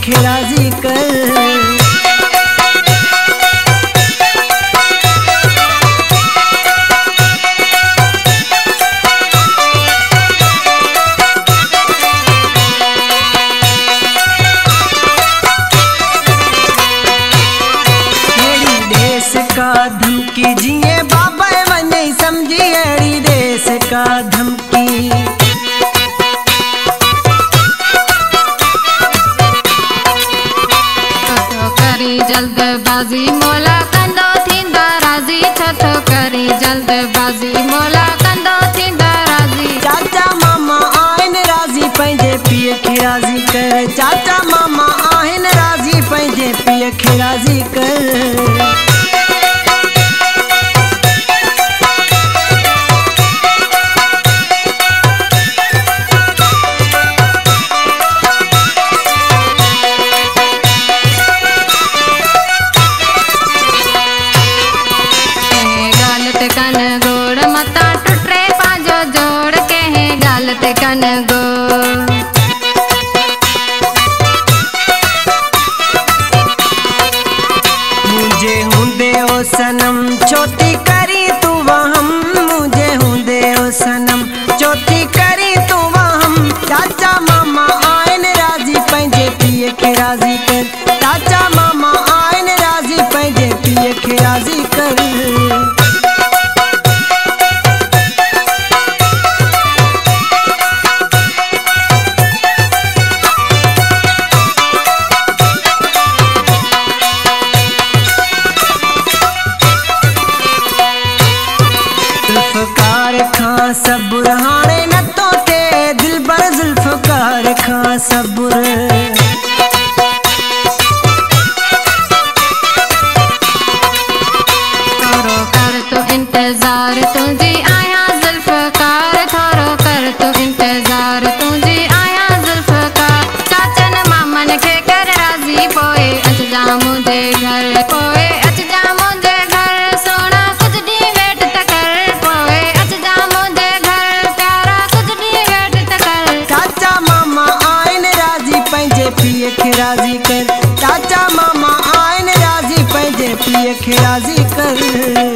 खे राज़ी कर। धमकी जिए बाबा वने समझी अड़ी देश का धमकी। थो करी जल्दबाजी मोला कंदो थींदा राज़ी। थो करी जल्दबाजी मोला कंदो थींदा राज़ी। चाचा मामा आहिनि राज़ी पंहिंजे पीउ खे राज़ी कर। चाचा मामा आहिनि राज़ी पंहिंजे पीउ खे राज़ी कर। कन गोड़ मता टुटे पांजो जोड़ के है गालत कन गो। मुझे हुंदे ओ सनम छोटी करी तू वहम। मुझे हुंदे ओ सनम छोटी करी तू वहम। चाचा मामा आहिनि राज़ी पंहिंजे पीउ खे राज़ी कर। चाचा मामा आहिनि राज़ी पंहिंजे पीउ खे राज़ी कर। ज़ुल्फ़कार खां सबुर हाणे नथो थिए दिलबर। ज़ुल्फ़कार खां सबुर थोरो कर तो इंतज़ार तुझी आया ज़ुल्फ़कार। थोरो कर तो इंतज़ार तुझी आया ज़ुल्फ़कार। चाचन मामन खे कर राज़ी पोए अचजा मुंहिंजे घर। पोए अचजा मुंहिंजे घर सोना कुझु ॾींहुं वेट त कर। पोए अचजा मुंहिंजे घर प्यारा कुझु ॾींहुं वेट त कर। चाचा मामा आहिनि राज़ी पंहिंजे पीउ खे राज़ी कर। चाचा मामा आहिनि राज़ी पंहिंजे पीउ खे राज़ी कर।